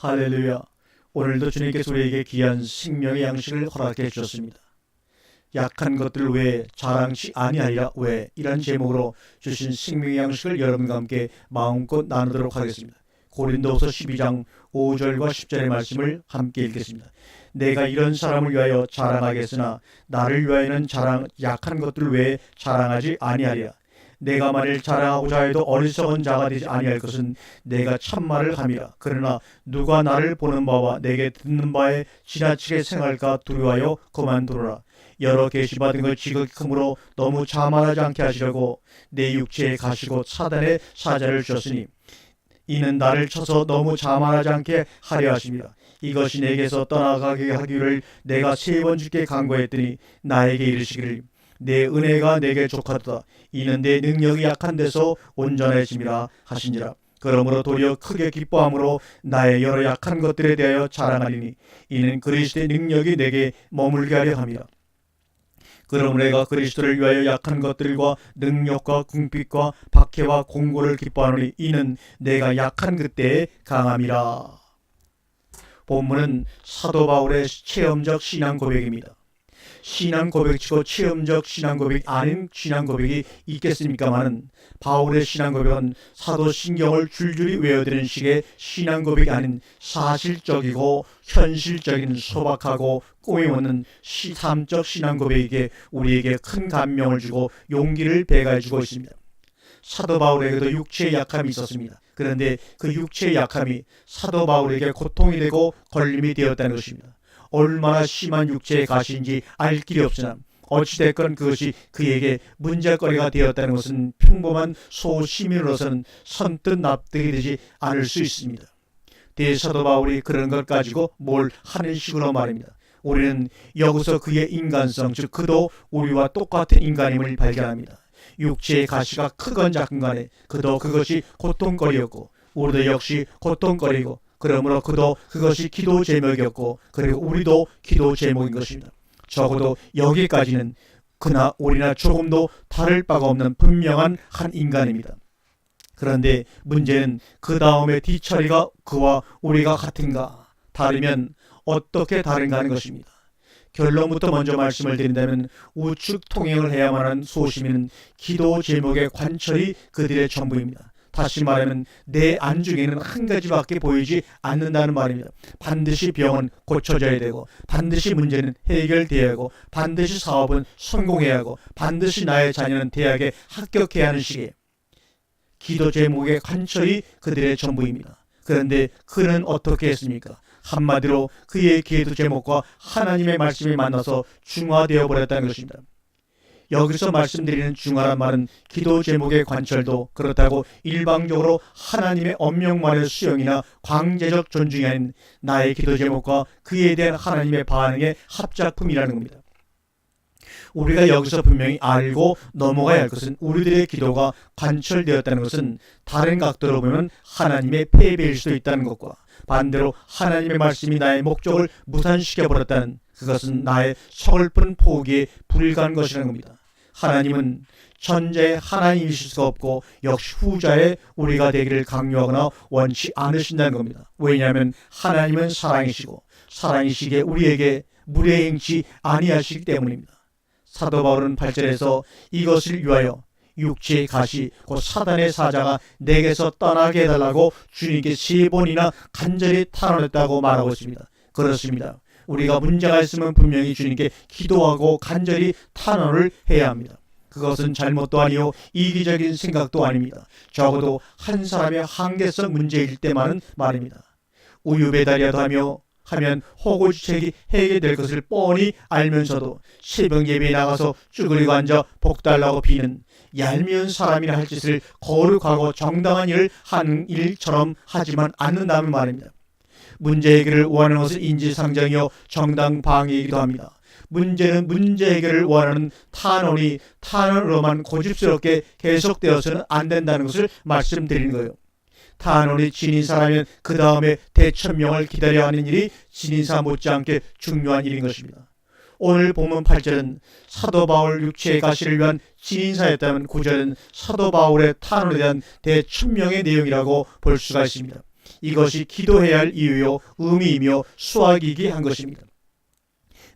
할렐루야. 오늘도 주님께서 우리에게 귀한 생명의 양식을 허락해 주셨습니다. 약한 것들 외에 자랑치 아니하리라 왜 이런 제목으로 주신 생명의 양식을 여러분과 함께 마음껏 나누도록 하겠습니다. 고린도후서 12장 5절과 10절의 말씀을 함께 읽겠습니다. 내가 이런 사람을 위하여 자랑하겠으나 나를 위하여는 약한 것들 외에 자랑하지 아니하리라. 내가 만일 자랑하고자 해도 어리석은 자가 되지 아니할 것은 내가 참말을 함이라. 그러나 누가 나를 보는 바와 내게 듣는 바에 지나치게 생할까 두려워하여 그만두노라. 여러 계시받은 걸 지극히 크므로 너무 자만하지 않게 하시려고 내 육체에 가시고 사단의 사자를 주셨으니 이는 나를 쳐서 너무 자만하지 않게 하려 하십니다. 이것이 내게서 떠나가게 하기를 내가 3번 주께 간구했더니 나에게 이르시기를 내 은혜가 내게 족하도다. 이는 내 능력이 약한 데서 온전해짐이라 하신지라. 그러므로 도리어 크게 기뻐함으로 나의 여러 약한 것들에 대하여 자랑하리니 이는 그리스도의 능력이 내게 머물게 하려 함이라. 그러므로 내가 그리스도를 위하여 약한 것들과 능력과 궁핍과 박해와 공고를 기뻐하노니 이는 내가 약한 그때에 강함이라. 본문은 사도 바울의 체험적 신앙 고백입니다. 신앙 고백치고 체험적 신앙 고백이 아닌 신앙 고백이 있겠습니까마는 바울의 신앙 고백은 사도신경을 줄줄이 외워드리는 식의 신앙 고백이 아닌 사실적이고 현실적인 소박하고 꾸밈없는 삶적 신앙 고백이기에 우리에게 큰 감명을 주고 용기를 배가해 주고 있습니다. 사도 바울에게도 육체의 약함이 있었습니다. 그런데 그 육체의 약함이 사도 바울에게 고통이 되고 걸림이 되었다는 것입니다. 얼마나 심한 육체의 가시인지 알 길이 없으나 어찌됐건 그것이 그에게 문제거리가 되었다는 것은 평범한 소시민으로서는 선뜻 납득이 되지 않을 수 있습니다. 대사도 바울이 그런 것 가지고 뭘 하는 식으로 말입니다. 우리는 여기서 그의 인간성, 즉 그도 우리와 똑같은 인간임을 발견합니다. 육체의 가시가 크건 작은 간에 그도 그것이 고통거리였고 우리도 역시 고통거리고 그러므로 그도 그것이 기도 제목이었고 그리고 우리도 기도 제목인 것입니다. 적어도 여기까지는 그나 우리나 조금도 다를 바가 없는 분명한 한 인간입니다. 그런데 문제는 그 다음에 뒤처리가 그와 우리가 같은가 다르면 어떻게 다른가 하는 것입니다. 결론부터 먼저 말씀을 드린다면 우측 통행을 해야만 하는 소시민은 기도 제목의 관철이 그들의 전부입니다. 다시 말하면 내 안중에는 한 가지밖에 보이지 않는다는 말입니다. 반드시 병은 고쳐져야 되고 반드시 문제는 해결되어야 하고 반드시 사업은 성공해야 하고 반드시 나의 자녀는 대학에 합격해야 하는 시기에 기도 제목의 관철이 그들의 전부입니다. 그런데 그는 어떻게 했습니까? 한마디로 그의 기도 제목과 하나님의 말씀이 만나서 중화되어 버렸다는 것입니다. 여기서 말씀드리는 중화란 말은 기도 제목의 관철도 그렇다고 일방적으로 하나님의 엄명만의 수용이나 광제적 존중이 아닌 나의 기도 제목과 그에 대한 하나님의 반응의 합작품이라는 겁니다. 우리가 여기서 분명히 알고 넘어가야 할 것은 우리들의 기도가 관철되었다는 것은 다른 각도로 보면 하나님의 패배일 수도 있다는 것과 반대로 하나님의 말씀이 나의 목적을 무산시켜버렸다는 그것은 나의 서글픈 포기에 불과한 것이라는 겁니다. 하나님은 전자의 하나님이실 수가 없고 역시 후자의 우리가 되기를 강요하거나 원치 않으신다는 겁니다. 왜냐하면 하나님은 사랑이시고 사랑이시기에 우리에게 무례행치 아니하시기 때문입니다. 사도 바울은 8절에서 이것을 위하여 육체의 가시 곧 사단의 사자가 내게서 떠나게 해달라고 주님께 3번이나 간절히 탄원했다고 말하고 있습니다. 그렇습니다. 우리가 문제가 있으면 분명히 주님께 기도하고 간절히 탄원을 해야 합니다. 그것은 잘못도 아니요 이기적인 생각도 아닙니다. 적어도 한 사람의 한계성 문제일 때만은 말입니다. 우유 배달이라도 하면 호구주책이 해결될 것을 뻔히 알면서도 새벽 예배에 나가서 쭈그리고 앉아 복 달라고 비는 얄미운 사람이라 할 짓을 거룩하고 정당한 일을 하는 일처럼 하지만 않는다는 말입니다. 문제 해결을 원하는 것은 인지상정이요 정당 방해이기도 합니다. 문제는 문제 해결을 원하는 탄원으로만 고집스럽게 계속되어서는 안 된다는 것을 말씀드리는 거예요. 탄원이 진인사라면 그 다음에 대천명을 기다려야 하는 일이 진인사 못지않게 중요한 일인 것입니다. 오늘 본문 8절은 사도 바울 육체의 가시를 위한 진인사였다면 9절은 사도 바울의 탄원에 대한 대천명의 내용이라고 볼 수가 있습니다. 이것이 기도해야 할 이유요 의미이며 수확이기 한 것입니다.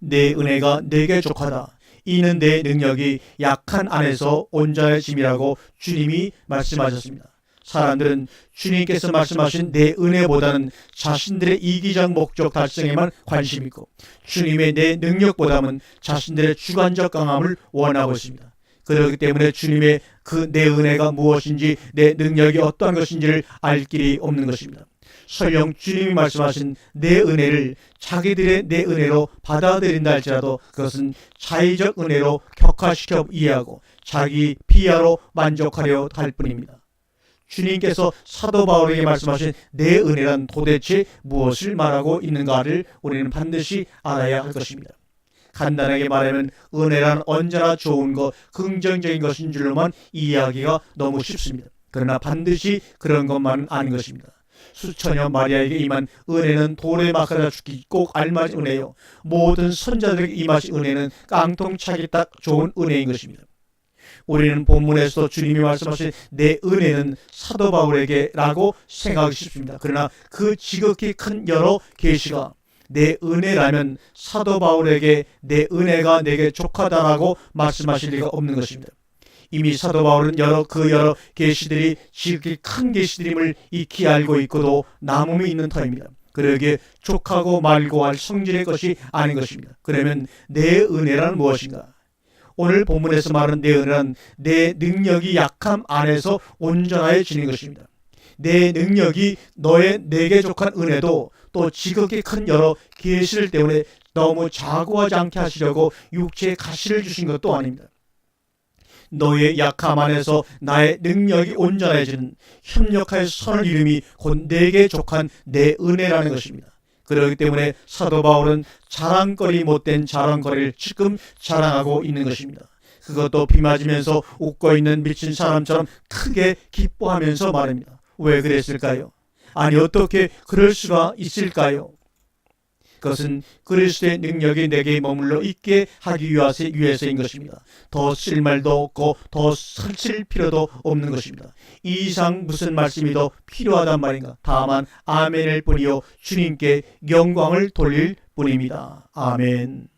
내 은혜가 내게 족하다. 이는 내 능력이 약한 안에서 온전해짐이라고 주님이 말씀하셨습니다. 사람들은 주님께서 말씀하신 내 은혜보다는 자신들의 이기적 목적 달성에만 관심 있고 주님의 내 능력보다는 자신들의 주관적 강함을 원하고 있습니다. 그렇기 때문에 주님의 그 내 은혜가 무엇인지 내 능력이 어떠한 것인지를 알 길이 없는 것입니다. 설령 주님이 말씀하신 내 은혜를 자기들의 내 은혜로 받아들인다 할지라도 그것은 자의적 은혜로 격화시켜 이해하고 자기 비하로 만족하려 할 뿐입니다. 주님께서 사도 바울에게 말씀하신 내 은혜란 도대체 무엇을 말하고 있는가를 우리는 반드시 알아야 할 것입니다. 간단하게 말하면 은혜란 언제나 좋은 것, 긍정적인 것인 줄로만 이해하기가 너무 쉽습니다. 그러나 반드시 그런 것만은 아닌 것입니다. 수천여 마리아에게 임한 은혜는 돌에 막아다 죽기 꼭 알맞은 은혜요. 모든 선자들에게 임하신 은혜는 깡통차기 딱 좋은 은혜인 것입니다. 우리는 본문에서 주님이 말씀하신 내 은혜는 사도 바울에게 라고 생각하기 쉽습니다. 그러나 그 지극히 큰 여러 계시가 내 은혜라면 사도 바울에게 내 은혜가 내게 족하다라고 말씀하실 리가 없는 것입니다. 이미 사도 바울은 여러 계시들이 지극히 큰 계시들임을 익히 알고 있고도 남음이 있는 터입니다. 그러기에 족하고 말고 할 성질의 것이 아닌 것입니다. 그러면 내 은혜란 무엇인가? 오늘 본문에서 말하는 내 은혜란 내 능력이 약함 안에서 온전해지는 것입니다. 내 능력이 내게 족한 은혜도 또 지극히 큰 여러 계시를 때문에 너무 자고하지 않게 하시려고 육체의 가시를 주신 것도 아닙니다. 너의 약함 안에서 나의 능력이 온전해지는 협력하여 선을 이름이 곧 내게 족한 내 은혜라는 것입니다. 그렇기 때문에 사도 바울은 자랑거리 못된 자랑거리를 지금 자랑하고 있는 것입니다. 그것도 비 맞으면서 웃고 있는 미친 사람처럼 크게 기뻐하면서 말합니다. 왜 그랬을까요? 아니 어떻게 그럴 수가 있을까요? 그것은 그리스도의 능력이 내게 머물러 있게 하기 위해서인 것입니다. 더 쓸 말도 없고 더 설칠 필요도 없는 것입니다. 이 이상 무슨 말씀이 더 필요하단 말인가? 다만 아멘일 뿐이요 주님께 영광을 돌릴 뿐입니다. 아멘.